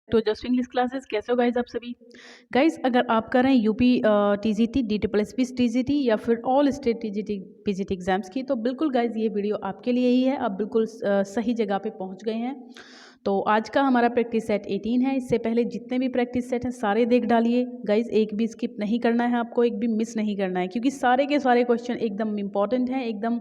तो just English classes कैसे हो गाइज आप सभी। गाइज अगर आप कर रहे हैं यूपी टीजीटी DSSB टीजीटी या फिर all state TGT PGT exams की, तो बिल्कुल गाइज ये वीडियो आपके लिए ही है। आप बिल्कुल सही जगह पे पहुंच गए हैं। तो आज का हमारा प्रैक्टिस सेट 18 है। इससे पहले जितने भी प्रैक्टिस सेट हैं सारे देख डालिए गाइज, एक भी स्किप नहीं करना है आपको, एक भी मिस नहीं करना है, क्योंकि सारे के सारे क्वेश्चन एकदम इंपॉर्टेंट हैं, एकदम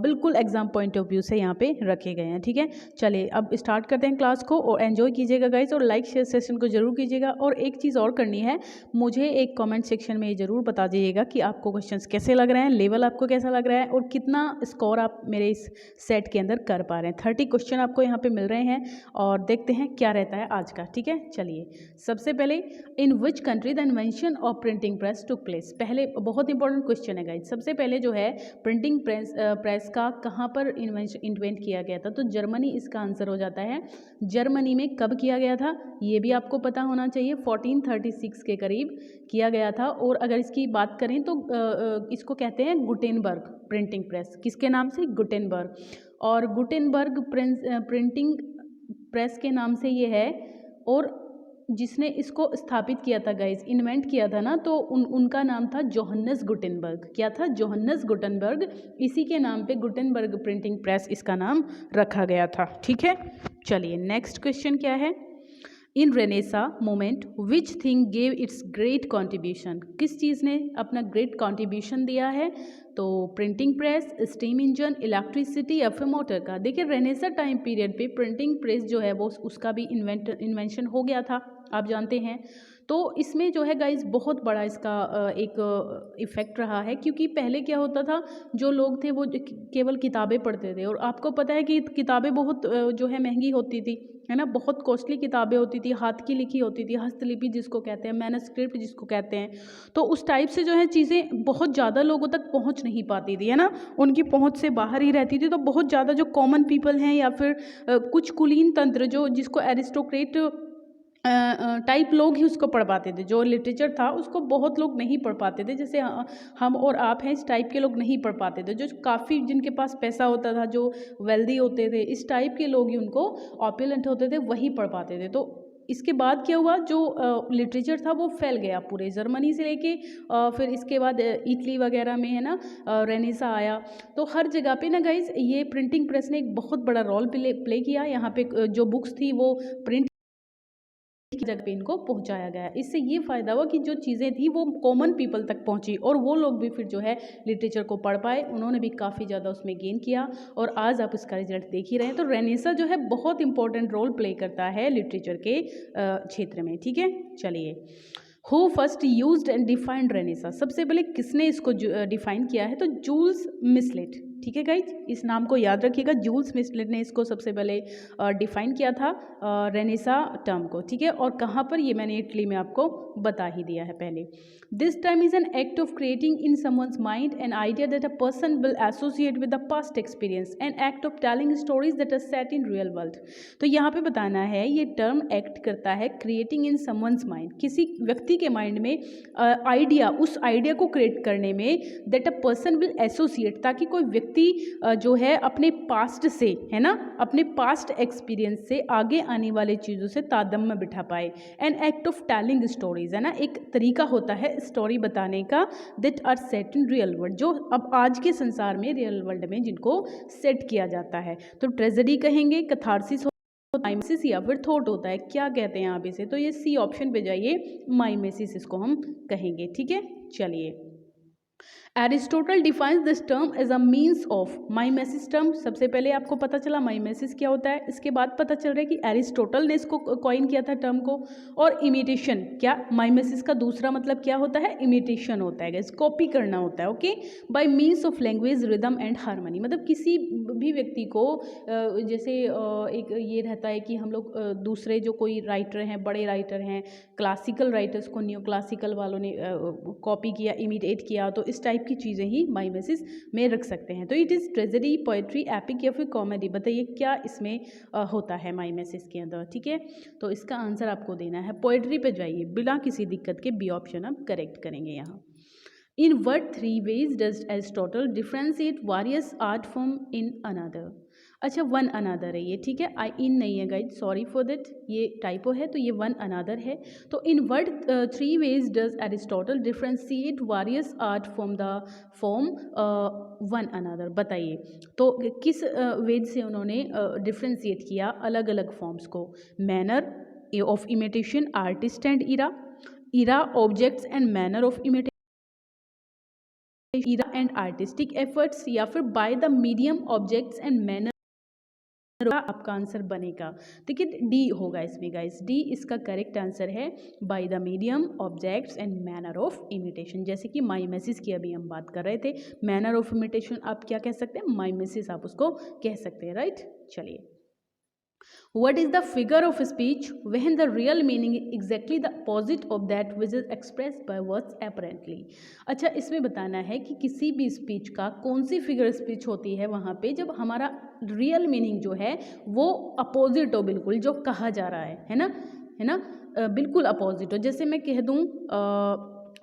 बिल्कुल एग्जाम पॉइंट ऑफ व्यू से यहाँ पे रखे गए हैं। ठीक है, चलिए अब स्टार्ट करते हैं क्लास को, और एंजॉय कीजिएगा गाइज, और लाइक शेयर सेशन को जरूर कीजिएगा। और एक चीज़ और करनी है, मुझे एक कमेंट सेक्शन में ये जरूर बता दीजिएगा कि आपको क्वेश्चंस कैसे लग रहे हैं, लेवल आपको कैसा लग रहा है, और कितना स्कोर आप मेरे इस सेट के अंदर कर पा रहे हैं। 30 क्वेश्चन आपको यहाँ पे मिल रहे हैं, और देखते हैं क्या रहता है आज का। ठीक है, चलिए सबसे पहले, in which country the invention of printing press took place. पहले बहुत इंपॉर्टेंट क्वेश्चन है गाइज। सबसे पहले जो है प्रिंटिंग प्रेस का कहाँ पर इन्वेंट किया गया था, तो जर्मनी इसका आंसर हो जाता है। जर्मनी में कब किया गया था ये भी आपको पता होना चाहिए, 1436 के करीब किया गया था। और अगर इसकी बात करें तो इसको कहते हैं गुटेनबर्ग प्रिंटिंग प्रेस। किसके नाम से? गुटेनबर्ग। और गुटेनबर्ग प्रिंटिंग प्रेस के नाम से ये है। और जिसने इसको स्थापित किया था गाइज, इन्वेंट किया था ना, तो उनका नाम था जोहन्नेस गुटेनबर्ग। क्या था? जोहन्नेस गुटेनबर्ग। इसी के नाम पे गुटेनबर्ग प्रिंटिंग प्रेस इसका नाम रखा गया था। ठीक है, चलिए नेक्स्ट क्वेश्चन क्या है। In renaissance moment which thing gave its great contribution. किस चीज़ ने अपना ग्रेट कॉन्ट्रीब्यूशन दिया है? तो printing press, steam engine, electricity या फिर मोटर का। देखिए रेनेसा टाइम पीरियड पे प्रिंटिंग प्रेस जो है वो उसका भी इन्वेंशन हो गया था, आप जानते हैं। तो इसमें जो है गाइज बहुत बड़ा इसका एक इफ़ेक्ट रहा है, क्योंकि पहले क्या होता था, जो लोग थे वो केवल किताबें पढ़ते थे, और आपको पता है कि किताबें बहुत जो है महंगी होती थी, है ना, बहुत कॉस्टली किताबें होती थी, हाथ की लिखी होती थी, हस्तलिपि जिसको कहते हैं, मैनस्क्रिप्ट जिसको कहते हैं। तो उस टाइप से जो है चीज़ें बहुत ज़्यादा लोगों तक पहुंच नहीं पाती थी, है ना, उनकी पहुंच से बाहर ही रहती थी। तो बहुत ज़्यादा जो कॉमन पीपल हैं या फिर कुछ कुलीन तंत्र जो जिसको एरिस्टोक्रेट टाइप लोग ही उसको पढ़ पाते थे। जो लिटरेचर था उसको बहुत लोग नहीं पढ़ पाते थे, जैसे हम और आप हैं, इस टाइप के लोग नहीं पढ़ पाते थे। जो काफ़ी जिनके पास पैसा होता था, जो वेल्दी होते थे, इस टाइप के लोग ही उनको ऑपुलेंट होते थे, वही पढ़ पाते थे। तो इसके बाद क्या हुआ, जो लिटरेचर था वो फैल गया पूरे जर्मनी से लेके फिर इसके बाद इटली वगैरह में, है ना, रेनेसा आया। तो हर जगह पे ना गाइज ये प्रिंटिंग प्रेस ने एक बहुत बड़ा रोल प्ले किया। यहाँ पे जो बुक्स थी वो प्रिंट की जगह पे इनको पहुंचाया गया। इससे ये फ़ायदा हुआ कि जो चीज़ें थी वो कॉमन पीपल तक पहुंची, और वो लोग भी फिर जो है लिटरेचर को पढ़ पाए, उन्होंने भी काफ़ी ज़्यादा उसमें गेन किया। और आज आप इसका रिजल्ट देख ही रहे हैं। तो रेनेसा जो है बहुत इंपॉर्टेंट रोल प्ले करता है लिटरेचर के क्षेत्र में। ठीक है, चलिए, who first used and defined Renaissance. सबसे पहले किसने इसको डिफाइन किया है? तो जूल्स मिसलेट। ठीक है गाइज, इस नाम को याद रखिएगा, जूल्स मिसलेट ने इसको सबसे पहले डिफाइन किया था रेनेसा टर्म को। ठीक है, और कहाँ पर, ये मैंने इटली में आपको बता ही दिया है पहले। This term is an act of creating in someone's mind an idea that a person will associate with the past experience, an act of telling stories that are set in real world. तो यहाँ पे बताना है, ये term act करता है creating in someone's mind, किसी व्यक्ति के माइंड में आइडिया, उस आइडिया को क्रिएट करने में, that a person will associate, ताकि कोई व्यक्ति जो है अपने पास्ट से, है ना, अपने पास्ट एक्सपीरियंस से आगे आने वाले चीज़ों से तादात्म्य बिठा पाए। An act of telling stories, है ना, एक तरीका होता है स्टोरी बताने का, that are set in real world, जो अब आज के संसार में, रियल वर्ल्ड में जिनको सेट किया जाता है। तो ट्रेजेडी कहेंगे, कैथार्सिस, माइमेसिस या फिर थॉट होता है, क्या कहते हैं आप इसे? तो ये सी ऑप्शन पे जाइए, माइमेसिस इसको हम कहेंगे। ठीक है, चलिए, Aristotle defines this term as a means of mimesis term. सबसे पहले आपको पता चला माइमेसिस क्या होता है, इसके बाद पता चल रहा है कि एरिस्टोटल ने इसको कॉइन किया था टर्म को। और इमिटेशन, क्या माइमेसिस का दूसरा मतलब क्या होता है? इमिटेशन होता है, कॉपी करना होता है। Okay, bye means of language, rhythm and harmony. मतलब किसी भी व्यक्ति को जैसे एक ये रहता है कि हम लोग दूसरे जो कोई राइटर हैं, बड़े राइटर हैं, क्लासिकल राइटर्स को न्यू क्लासिकल वालों ने कॉपी किया, इमिटेट किया, तो इस टाइप की चीज़ें ही माइमेसिस में रख सकते हैं। तो it is tragedy, poetry, epic या फिर कॉमेडी। बताइए क्या इसमें होता है माइमेसिस के अंदर? ठीक है, तो इसका आंसर आपको देना है, पोएट्री पे जाइए, बिना किसी दिक्कत के बी ऑप्शन आप करेक्ट करेंगे यहाँ। In what three ways does Aristotle differentiate various art form in another? अच्छा, वन अनदर है ये, ठीक है, आई इन नहीं है गाइज, सॉरी फॉर दैट, ये टाइपो है, तो ये वन अनदर है। तो in word 3 ways does Aristotle differentiate various art from the form one another, बताइए तो किस वेज से उन्होंने डिफ्रेंशिएट किया अलग अलग फॉर्म्स को? Manner of imitation, artist and era objects and manner of imitation, era and artistic efforts, या फिर by the medium objects and manner आपका आंसर बनेगा। देखिए डी होगा इसमें गाइस, डी इसका करेक्ट आंसर है, by the medium objects and manner of imitation. जैसे कि माइमेसिस की अभी हम बात कर रहे थे, मैनर ऑफ इमिटेशन आप क्या कह सकते हैं, माइमेसिस आप उसको कह सकते हैं, राइट। चलिए, what is the figure of speech when the real meaning is exactly the opposite of that which is expressed by words apparently? अच्छा, इसमें बताना है कि किसी भी स्पीच का कौन सी फिगर स्पीच होती है वहाँ पे जब हमारा रियल मीनिंग जो है वो अपोजिट हो, बिल्कुल जो कहा जा रहा है ना, है ना, बिल्कुल अपोजिट हो। जैसे मैं कह दूँ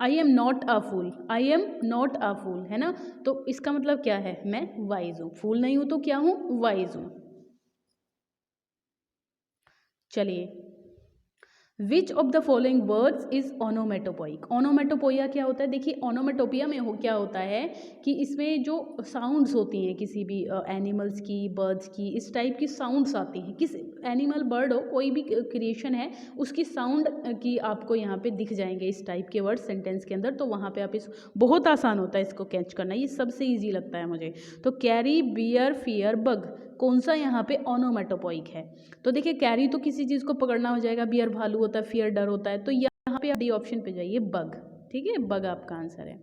I am not a fool, I am not a fool, है ना, तो इसका मतलब क्या है, मैं वाइज हूँ, फूल नहीं हूँ तो क्या हूँ, वाइज हूँ। चलिए, which of the following words is onomatopoeic? ओनोमेटोपोइया क्या होता है? देखिए ओनोमेटोपिया में क्या होता है कि इसमें जो साउंड्स होती हैं किसी भी एनिमल्स की, बर्ड्स की, इस टाइप की साउंड्स आती हैं, किस एनिमल बर्ड हो कोई भी क्रिएशन है उसकी साउंड की आपको यहाँ पे दिख जाएंगे इस टाइप के वर्ड सेंटेंस के अंदर। तो वहाँ पे आप इस बहुत आसान होता है इसको कैच करना, ये सबसे ईजी लगता है मुझे। तो कैरी, बियर, फियर, बग, कौन सा यहाँ पे ओनोमेटोपोइक है? तो देखिए कैरी तो किसी चीज़ को पकड़ना हो जाएगा, बियर भालू होता है, फियर डर होता है, तो यहाँ पे आप डी ऑप्शन पे जाइए, बग, ठीक है, बग आपका आंसर है।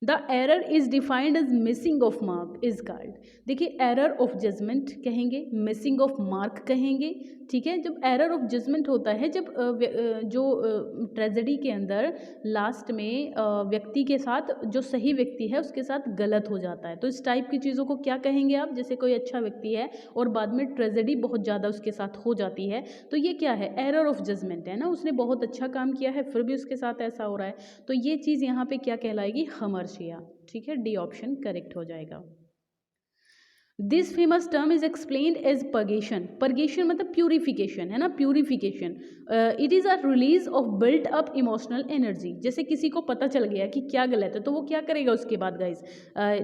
The error is defined as missing of mark is called. देखिए एरर ऑफ जजमेंट कहेंगे, मिसिंग ऑफ मार्क कहेंगे, ठीक है। जब एरर ऑफ जजमेंट होता है जब जो ट्रेजेडी के अंदर लास्ट में व्यक्ति के साथ जो सही व्यक्ति है उसके साथ गलत हो जाता है, तो इस टाइप की चीज़ों को क्या कहेंगे आप? जैसे कोई अच्छा व्यक्ति है और बाद में ट्रेजेडी बहुत ज़्यादा उसके साथ हो जाती है, तो ये क्या है, एरर ऑफ जजमेंट है ना, उसने बहुत अच्छा काम किया है फिर भी उसके साथ ऐसा हो रहा है, तो ये चीज़ यहाँ पे क्या कहलाएगी, हमर्शिया, ठीक है, डी ऑप्शन करेक्ट हो जाएगा। This famous term is explained as purgation. Purgation मतलब प्यूरिफिकेशन, है ना, purification. It is a release of built up emotional energy. जैसे किसी को पता चल गया कि क्या गलत है तो वो क्या करेगा उसके बाद गाइज,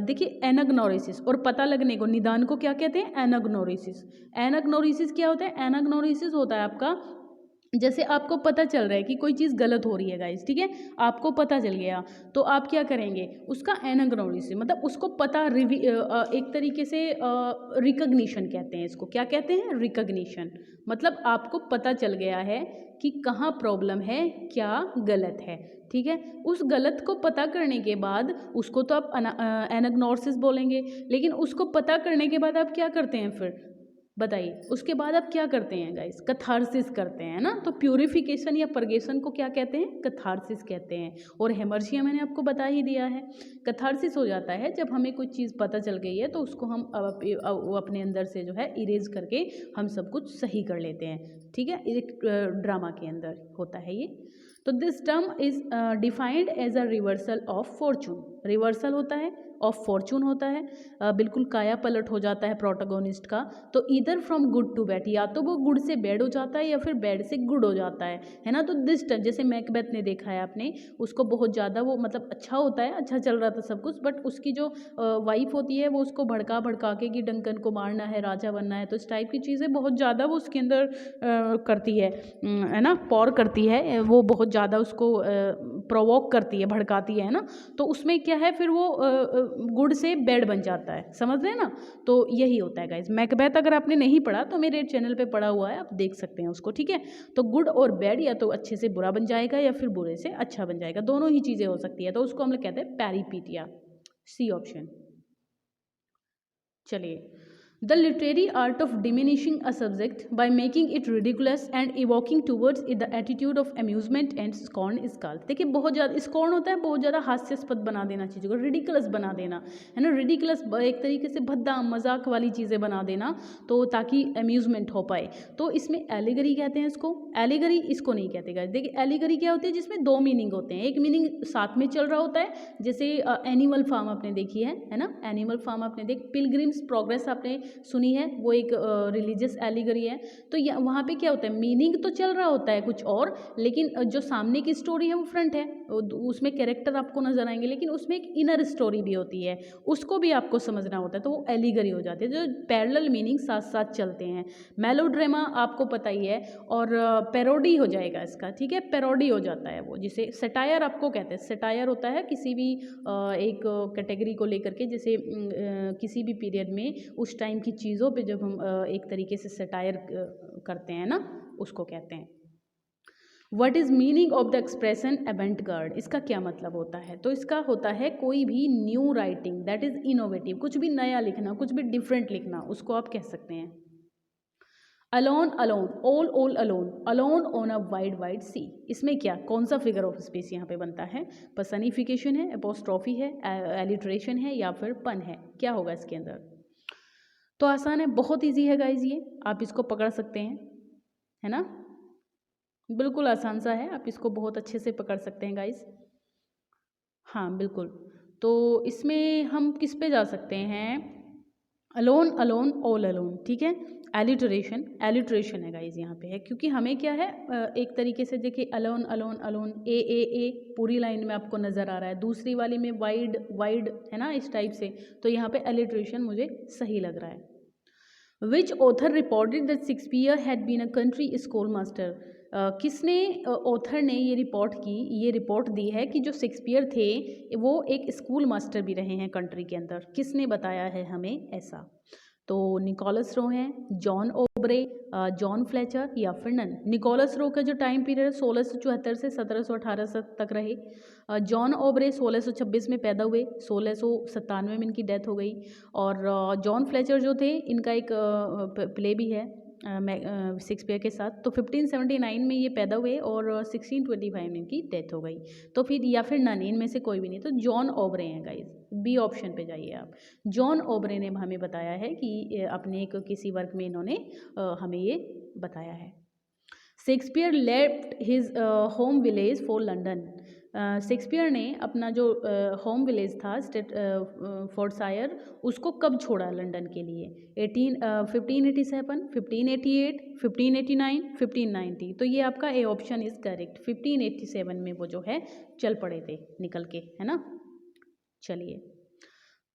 देखिए एनाग्नोरिसिस, और पता लगने को, निदान को क्या कहते हैं, एनाग्नोरिसिस। एनाग्नोरिसिस क्या होता है? एनाग्नोरिसिस होता है आपका जैसे आपको पता चल रहा है कि कोई चीज़ गलत हो रही है गाइस, ठीक है, आपको पता चल गया तो आप क्या करेंगे, उसका एनाग्नोसिस मतलब उसको पता एक तरीके से रिकग्निशन कहते हैं इसको, क्या कहते हैं, रिकग्निशन। मतलब आपको पता चल गया है कि कहाँ प्रॉब्लम है, क्या गलत है, ठीक है। उस गलत को पता करने के बाद उसको तो आप एनाग्नोसिस बोलेंगे, लेकिन उसको पता करने के बाद आप क्या करते हैं फिर बताइए, उसके बाद आप क्या करते हैं गाइस, कथारसिस करते हैं ना। तो प्यूरिफिकेशन या पर्गेशन को क्या कहते हैं, कथारसिस कहते हैं। और हेमर्शिया मैंने आपको बता ही दिया है, कथारसिस हो जाता है जब हमें कोई चीज़ पता चल गई है तो उसको हम अपने अंदर से जो है इरेज करके हम सब कुछ सही कर लेते हैं, ठीक है, एक ड्रामा के अंदर होता है ये। तो this term is defined as a reversal of fortune. Reversal होता है, ऑफ फॉर्चून होता है, बिल्कुल काया पलट हो जाता है प्रोटोगोनिस्ट का। तो इधर फ्रॉम गुड टू बैड, या तो वो गुड से बैड हो जाता है या फिर बैड से गुड हो जाता है ना। तो दिस टर्म, जैसे मैकबेथ ने देखा है आपने, उसको बहुत ज़्यादा वो मतलब अच्छा होता है, अच्छा चल रहा था सब कुछ, बट उसकी जो वाइफ होती है वो उसको भड़का भड़का के कि डंकन को मारना है, राजा बनना है, तो इस टाइप की चीज़ें बहुत ज़्यादा वो उसके अंदर करती है ना, पौर करती है, वो बहुत ज़्यादा उसको प्रोवोक करती है, भड़काती है ना। तो उसमें क्या है फिर वो गुड से बैड बन जाता है, समझ रहे हैं ना। तो यही होता है गाइज। मैकबेथ अगर आपने नहीं पढ़ा तो मेरे चैनल पे पढ़ा हुआ है, आप देख सकते हैं उसको, ठीक है। तो गुड और बैड या तो अच्छे से बुरा बन जाएगा या फिर बुरे से अच्छा बन जाएगा, दोनों ही चीज़ें हो सकती है, तो उसको हम लोग कहते हैं पैरीपीटिया, सी ऑप्शन। चलिए, the literary art of diminishing a subject by making it ridiculous and evoking towards the attitude of amusement and scorn is called. देखिए बहुत ज़्यादा स्कॉर्न होता है, बहुत ज़्यादा हास्यास्पद बना देना चीज़ों को, रिडिकुलस बना देना, है ना, रिडिकुलस एक तरीके से भद्दा मजाक वाली चीज़ें बना देना, तो ताकि अम्यूजमेंट हो पाए। तो इसमें एलिगरी कहते हैं इसको, एलिगरी इसको नहीं कहते गाइस। देखिए एलिगरी क्या होती है, जिसमें दो मीनिंग होते हैं, एक मीनिंग साथ में चल रहा होता है, जैसे एनिमल फार्म आपने देखी है ना, एनिमल फार्म आपने पिलग्रिम्स प्रोग्रेस आपने सुनी है, वो एक रिलीजियस एलिगरी है। तो वहाँ पे क्या होता है, मीनिंग तो चल रहा होता है कुछ और, लेकिन जो सामने की स्टोरी है वो फ्रंट है, उसमें कैरेक्टर आपको नजर आएंगे, लेकिन उसमें एक इनर स्टोरी भी होती है, उसको भी आपको समझना होता है, तो वो एलिगरी हो जाती है, जो पैरेलल मीनिंग साथ साथ चलते हैं। मेलोड्रामा आपको पता ही है, और पैरोडी हो जाएगा इसका, ठीक है, पैरोडी हो जाता है वो, जिसे सटायर आपको कहते हैं। सटायर होता है किसी भी एक कैटेगरी को लेकर के, जैसे किसी भी पीरियड में उस टाइम की चीज़ों पे जब हम एक तरीके से सटायर करते हैं ना, उसको कहते हैं। What is meaning of the expression avant garde, इसका क्या मतलब होता है? तो इसका होता है कोई भी new writing that is innovative, कुछ भी नया लिखना, कुछ भी डिफरेंट लिखना, उसको आप कह सकते हैं। Alone, alone, all alone, alone on a wide sea, इसमें क्या, कौन सा फिगर ऑफ स्पीच यहाँ पे बनता है? पर्सनिफिकेशन है, एपोस्ट्रॉफी है, एलिट्रेशन है, या फिर पन है? क्या होगा इसके अंदर? तो आसान है, बहुत इजी है गाइज, ये आप इसको पकड़ सकते हैं, है ना, बिल्कुल आसान सा है, आप इसको बहुत अच्छे से पकड़ सकते हैं गाइज। हाँ बिल्कुल, तो इसमें हम किस पे जा सकते हैं? अलोन, अलोन, ऑल अलोन, ठीक है। एलिट्रेशन, एलिट्रेशन है गाइज यहाँ पे है, क्योंकि हमें क्या है, एक तरीके से देखिए, अलोन, अलोन, अलोन, ए पूरी लाइन में आपको नज़र आ रहा है, दूसरी वाली में वाइड, वाइड, है ना, इस टाइप से, तो यहाँ पे एलिट्रेशन मुझे सही लग रहा है। Which author reported that Shakespeare had been a country school master, किसने, ऑथर ने ये रिपोर्ट की, ये रिपोर्ट दी है कि जो शेक्सपियर थे वो एक स्कूल मास्टर भी रहे हैं कंट्री के अंदर, किसने बताया है हमें ऐसा? तो निकोलस रो हैं, जॉन ओब्रे, जॉन फ्लेचर, या फिर नन। निकोलस रो का जो टाइम पीरियड 1674 से 1718 तक रहे। जॉन ओब्रे 1626 में पैदा हुए, 1697 में इनकी डेथ हो गई। और जॉन फ्लेचर जो थे, इनका एक प्ले भी है शेक्सपियर के साथ, तो 1579 में ये पैदा हुए और 1625 में इनकी डेथ हो गई। तो फिर या फिर नन, इनमें से कोई भी नहीं, तो जॉन ओब्रे हैं गाइज, बी ऑप्शन पे जाइए आप। जॉन ओब्रे ने हमें बताया है कि अपने एक किसी वर्क में इन्होंने हमें ये बताया है। Shakespeare left his home village for London, Shakespeare ने अपना जो होम विलेज था फोर्टशायर, उसको कब छोड़ा लंदन के लिए? 1587, 1588, 1589, 1590, तो ये आपका ए ऑप्शन इज करेक्ट, 1587 में वो जो है चल पड़े थे निकल के, है ना। चलिए,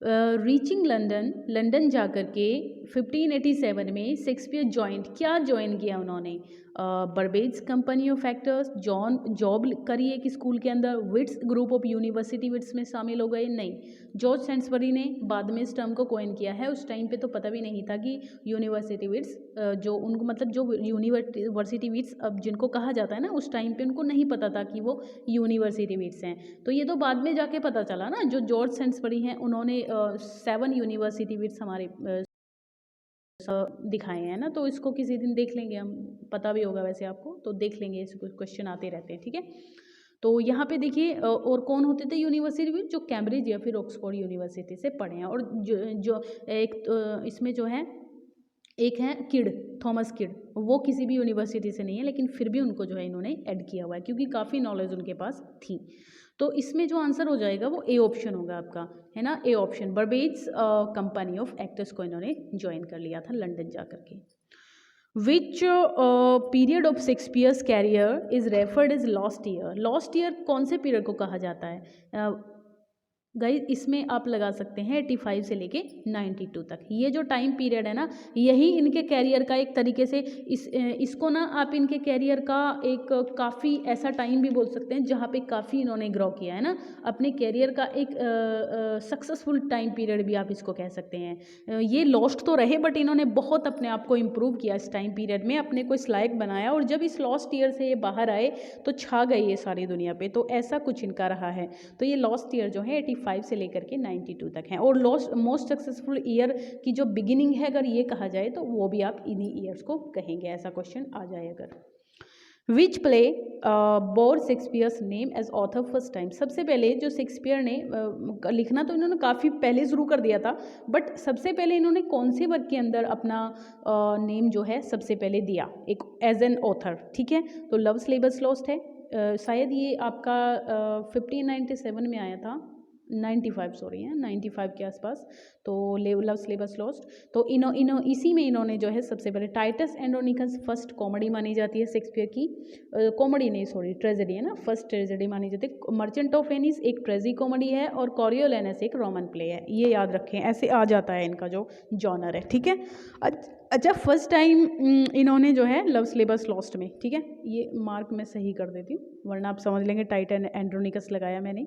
रीचिंग लंदन, लंदन जाकर के 1587 में शेक्सपियर क्या ज्वाइन किया उन्होंने? Burbage company of actors, job करी एक स्कूल के अंदर, wits group of university wits में शामिल हो गए? नहीं, जॉर्ज सेंसबरी ने बाद में इस टर्म को कॉइन किया है, उस टाइम पे तो पता भी नहीं था कि यूनिवर्सिटी विट्स जो उनको, मतलब जो यूनिवर्सिटी विट्स अब जिनको कहा जाता है ना, उस टाइम पे उनको नहीं पता था कि वो यूनिवर्सिटी विट्स हैं, तो ये तो बाद में जाके पता चला ना, जो जॉर्ज सेंसबरी हैं उन्होंने 7 यूनिवर्सिटी विट्स हमारे दिखाए हैं ना, तो इसको किसी दिन देख लेंगे हम, पता भी होगा वैसे आपको, तो देख लेंगे, ऐसे कुछ क्वेश्चन आते रहते हैं, ठीक है। तो यहाँ पे देखिए, और कौन होते थे यूनिवर्सिटी में? जो कैम्ब्रिज या फिर ऑक्सफोर्ड यूनिवर्सिटी से पढ़े हैं, और जो एक इसमें जो है, एक है किड, थॉमस किड, वो किसी भी यूनिवर्सिटी से नहीं है, लेकिन फिर भी उनको जो है इन्होंने ऐड किया हुआ है, क्योंकि काफ़ी नॉलेज उनके पास थी। तो इसमें जो आंसर हो जाएगा वो ए ऑप्शन होगा आपका, है ना, A option, Burbage company of actors को इन्होंने ज्वाइन कर लिया था लंदन जा करके। Which period of Shakespeare's career is referred as lost year, lost year कौन से पीरियड को कहा जाता है? गाइस, इसमें आप लगा सकते हैं 85 से लेके 92 तक, ये जो टाइम पीरियड है ना, यही इनके कैरियर का एक तरीके से इसको ना आप इनके कैरियर का एक काफ़ी ऐसा टाइम भी बोल सकते हैं जहाँ पे काफ़ी इन्होंने ग्रो किया है ना, अपने कैरियर का एक सक्सेसफुल टाइम पीरियड भी आप इसको कह सकते हैं। ये लॉस्ट तो रहे, बट इन्होंने बहुत अपने आप को इम्प्रूव किया इस टाइम पीरियड में, अपने को इस लायक बनाया, और जब इस लॉस्ट ईयर से ये बाहर आए तो छा गए ये सारी दुनिया पे, तो ऐसा कुछ इनका रहा है। तो ये लॉस्ट ईयर जो है 85 से लेकर के 92 तक है, और मोस्ट सक्सेसफुल ईयर की जो बिगिनिंग है अगर ये कहा जाए तो वो भी आप इन्हीं ईयर्स को कहेंगे, ऐसा क्वेश्चन आ जाए अगर। Which play bore Shakespeare's name as author first time, सबसे पहले जो शेक्सपियर ने लिखना तो इन्होंने काफ़ी पहले शुरू कर दिया था, बट सबसे पहले इन्होंने कौन से वर्क के अंदर अपना नेम जो है सबसे पहले दिया एक एज एन ऑथर, ठीक है, तो लव स्लेबस लॉस्ट है, शायद ये आपका 1597 में आया था, 95 सॉरी है 95 के आसपास। तो लव स्लेबस लॉस्ट। तो इसी में इन्होंने जो है सबसे पहले टाइटस एंड्रोनिकस फर्स्ट कॉमेडी मानी जाती है शेक्सपियर की, कॉमेडी नहीं सॉरी ट्रेजेडी है ना, फर्स्ट ट्रेजेडी मानी जाती है। मर्चेंट ऑफ वेनिस एक ट्रेजी कॉमेडी है और कॉरियोलेनस एक रोमन प्ले है, ये याद रखें, ऐसे आ जाता है इनका जो जॉनर है, ठीक है। अच्छा फर्स्ट टाइम इन्होंने जो है लव स्लेबस लॉस्ट में, ठीक है, ये मार्क मैं सही कर देती हूँ वरना आप समझ लेंगे टाइटस एंड्रोनिकस लगाया मैंने।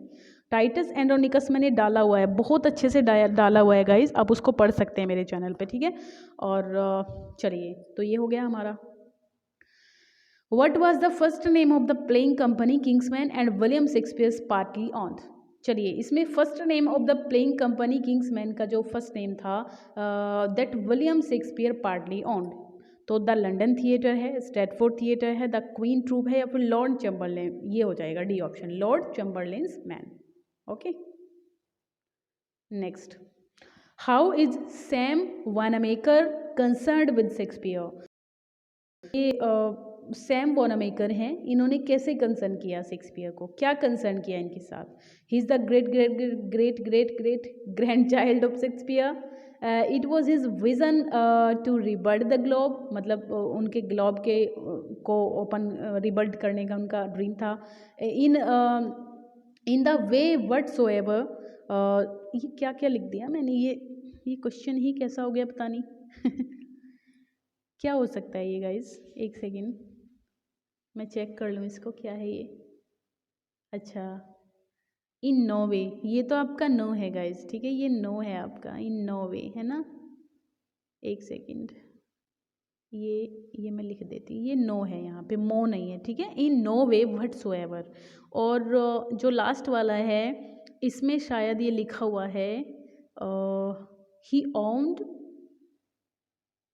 टाइटस एंड्रोनिकस मैंने डाला हुआ है, बहुत अच्छे से डाला हुआ है गाइज, आप उसको पढ़ सकते हैं मेरे चैनल पे, ठीक है। और चलिए तो ये हो गया हमारा। What was the first name of the playing company Kingsman and William Shakespeare's partly owned? चलिए इसमें first name of the playing company Kingsman का जो फर्स्ट नेम था that William Shakespeare partly owned, तो द लंदन थिएटर है, Stratford theatre है, the Queen troupe है या फिर लॉर्ड चैम्बरलेन, ये हो जाएगा D option, Lord Chamberlain's man. Okay next, how is Sam Wanamaker concerned with Shakespeare? ये सैम वॉनामेकर हैं, इन्होंने कैसे कंसर्न किया शेक्सपियर को, क्या कंसर्न किया इनके साथ? He is the great great great great great grand child of Shakespeare. It was his vision to rebuilt the Globe, मतलब उनके ग्लोब के को ओपन रिबल्ट करने का उनका ड्रीम था। In the way what so ever, ये क्या क्या लिख दिया मैंने, ये क्वेश्चन ही कैसा हो गया पता नहीं क्या हो सकता है ये गाइस, एक सेकेंड मैं चेक कर लूँ इसको, क्या है ये। अच्छा इन नो वे, ये तो आपका नो है गाइस, ठीक है, ये नो है आपका, इन नो वे है ना, एक सेकेंड ये मैं लिख देती, ये नो है यहाँ पे, मो नहीं है, ठीक है, इन नो वे व्हाटसोएवर। और जो लास्ट वाला है इसमें शायद ये लिखा हुआ है he owned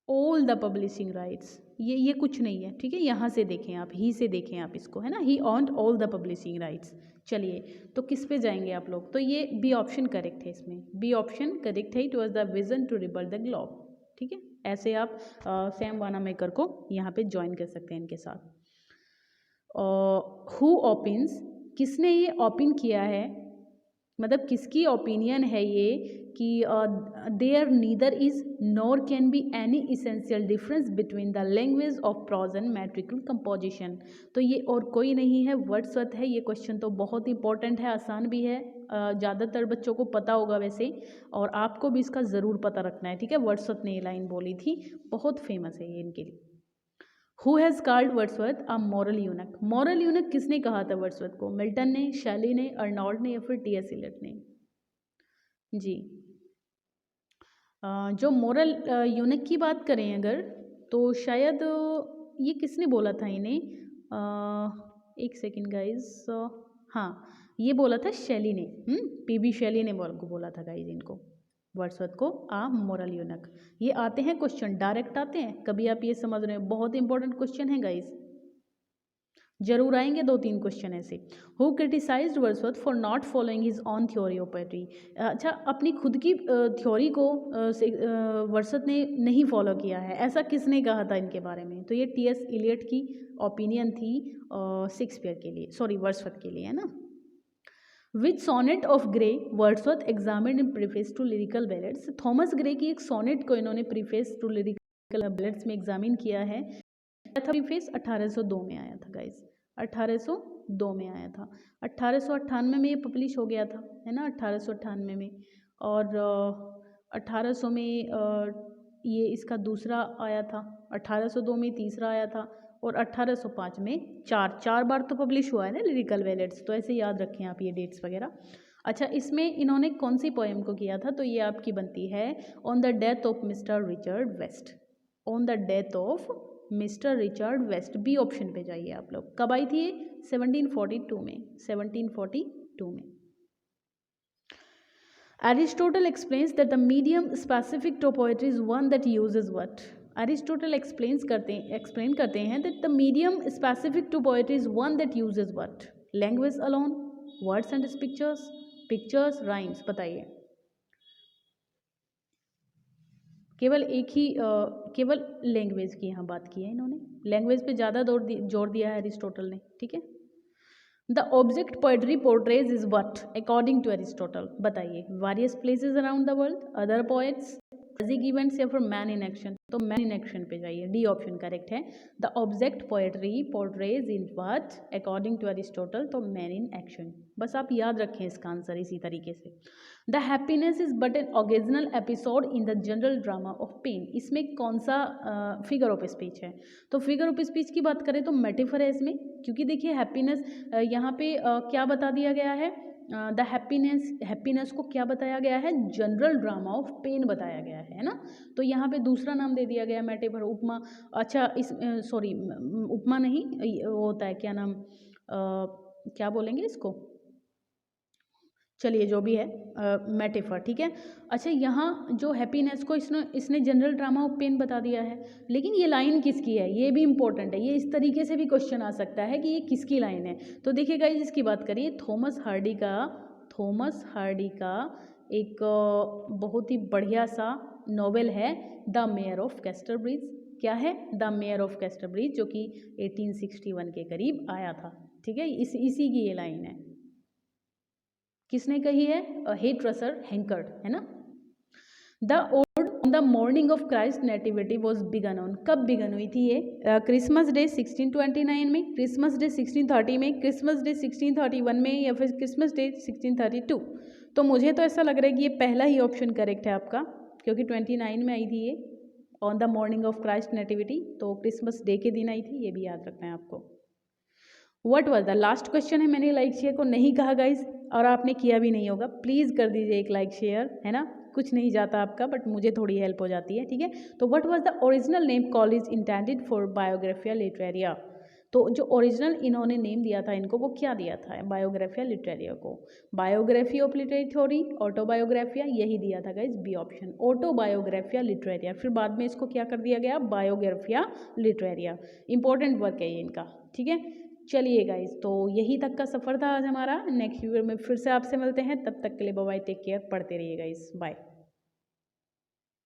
all the publishing rights, ये कुछ नहीं है, ठीक है, यहाँ से देखें आप, ही से देखें आप इसको, है ना, he owned all the publishing rights. चलिए तो किस पे जाएंगे आप लोग, तो ये बी ऑप्शन करेक्ट है, इसमें बी ऑप्शन करेक्ट है, it was the vision to rebuilt the Globe, ठीक है। ऐसे आप सैम वानामेकर को यहाँ पे ज्वाइन कर सकते हैं इनके साथ। हु ओपिन्स, किसने ये ओपिन किया है, मतलब किसकी ओपिनियन है ये कि there neither is nor can be any essential difference between the language of prose and metrical composition, तो ये और कोई नहीं है, वर्ड्सवर्थ है। ये क्वेश्चन तो बहुत इंपॉर्टेंट है, आसान भी है, ज़्यादातर बच्चों को पता होगा वैसे, और आपको भी इसका ज़रूर पता रखना है, ठीक है। वर्ड्सवर्थ ने ये लाइन बोली थी, बहुत फेमस है ये इनके लिए। Who has called Wordsworth a moral यूनक, moral यूनक किसने कहा था वर्ड्सवर्थ को, मिल्टन ने, शैली ने, अर्नॉल्ड ने या फिर टी.एस. इलियट ने? जी जो मॉरल यूनक की बात करें अगर, तो शायद ये किसने बोला था इन्हें, एक सेकेंड गाइज, हाँ ये बोला था शैली ने, पी.बी. शैली ने बोला था गाइज इनको, वर्ड्सवर्थ को आ मॉरल यूनक। ये आते हैं क्वेश्चन, डायरेक्ट आते हैं, कभी आप ये समझ रहे हैं, बहुत इंपॉर्टेंट क्वेश्चन है गाइज, जरूर आएंगे 2-3 क्वेश्चन ऐसे। Who criticised Wordsworth for not following his on theory of poetry, अच्छा अपनी खुद की थ्योरी को वर्ड्सवर्थ ने नहीं फॉलो किया है, ऐसा किसने कहा था इनके बारे में, तो ये टी.एस. इलियट की ओपिनियन थी शेक्सपियर के लिए, सॉरी वर्ड्सवर्थ के लिए, है ना। Which sonnet of Gray Wordsworth examined in preface to Lyrical Ballads, Thomas Gray की एक सोनेट को इन्होंने प्रीफेस टू लिरिकल बैलेट्स में एग्जामिन किया है, प्रीफेस 1802 में आया था गाइज, 1802 में आया था, 1898 में ये पब्लिश हो गया था, है ना, 1898 में, और 1800 में ये इसका दूसरा आया था, 1802 में तीसरा आया था, और 1805 में चार बार तो पब्लिश हुआ है ना लिरिकल बैलेट्स, तो ऐसे याद रखें आप ये डेट्स वगैरह। अच्छा इसमें इन्होंने कौन सी पोएम को किया था, तो ये आपकी बनती है on the death of Mr Richard West, on the death of Mr Richard West, B option पे जाइए आप लोग। कब आई थी ये, 1742 में, 1742 में। Aristotle explains that the medium specific to poetry is one that uses what? Aristotle explain करते हैं that the medium specific to poetry is one that uses what? Language alone, words and pictures, rhymes, बताइए। केवल एक ही केवल language की यहाँ बात की है इन्होंने, लैंग्वेज पे ज़्यादा जोर दिया है अरिस्टोटल ने, ठीक है। The object poetry portrays is what according to Aristotle, बताइए। Various places around the world, other poets, tragic events या फिर मैन इन एक्शन, तो मैन इन एक्शन पे जाइए, डी ऑप्शन करेक्ट है। The object poetry portrays in what according to Aristotle, तो man in action. बस आप याद रखें इसका आंसर इसी तरीके से। The happiness is but an occasional episode in the general drama of pen, इसमें कौन सा फिगर ऑफ स्पीच है? तो फिगर ऑफ स्पीच की बात करें तो मेटाफर है इसमें, क्योंकि देखिए हैप्पीनेस यहाँ पे क्या बता दिया गया है, द हैप्पीनेस को क्या बताया गया है, जनरल ड्रामा ऑफ पेन बताया गया है ना। तो यहाँ पे दूसरा नाम दे दिया गया मेटाफर, उपमा। अच्छा इस सॉरी उपमा नहीं, वो होता है क्या नाम, क्या बोलेंगे इसको, चलिए जो भी है, मेटाफर, ठीक है। अच्छा यहाँ जो हैप्पीनेस को इसने जनरल ड्रामा ऑफ पेन बता दिया है, लेकिन ये लाइन किसकी है ये भी इंपॉर्टेंट है, ये इस तरीके से भी क्वेश्चन आ सकता है कि ये किसकी लाइन है। तो देखिए गाइस इसकी बात करिए, थॉमस हार्डी का एक बहुत ही बढ़िया सा नॉवेल है द मेयर ऑफ कैस्टरब्रिज। क्या है? द मेयर ऑफ कैस्टरब्रिज, जो कि 1861 के करीब आया था, ठीक है। इसी की ये लाइन है, किसने कही है? हेट रसर हैंकर्ड, है ना। The ode on the morning of Christ nativity was begun on, कब बिगन हुई थी ये? क्रिसमस डे 1629 में, क्रिसमस डे 1630 में, क्रिसमस डे 1631 में, या फिर क्रिसमस डे 1632। तो मुझे तो ऐसा लग रहा है कि ये पहला ही ऑप्शन करेक्ट है आपका, क्योंकि 29 में आई थी ये, on the morning of Christ nativity, तो क्रिसमस डे के दिन आई थी, ये भी याद रखना है आपको। What was the last question है, मैंने लाइक शेयर को नहीं कहा गाइज, और आपने किया भी नहीं होगा, प्लीज़ कर दीजिए एक लाइक शेयर, है ना। कुछ नहीं जाता आपका, बट मुझे थोड़ी हेल्प हो जाती है, ठीक है। तो what was the original name college intended for Biographia Literaria, तो जो ओरिजिनल इन्होंने नेम दिया था इनको, वो क्या दिया था बायोग्राफिया लिटरेरिया को? बायोग्राफी ऑफ लिटरेरी थ्योरी, ऑटोबायोग्राफिया, यही दिया था गाइज बी ऑप्शन, ऑटोबायोग्राफिया लिटरेरिया। फिर बाद में इसको क्या कर दिया गया? Biographia Literaria. इंपॉर्टेंट वर्क है ये इनका, ठीक है। चलिए गाइज, तो यही तक का सफ़र था आज हमारा। नेक्स्ट वीडियो में फिर से आपसे मिलते हैं, तब तक के लिए बाय बाय, टेक केयर, पढ़ते रहिए गाइज, बाय।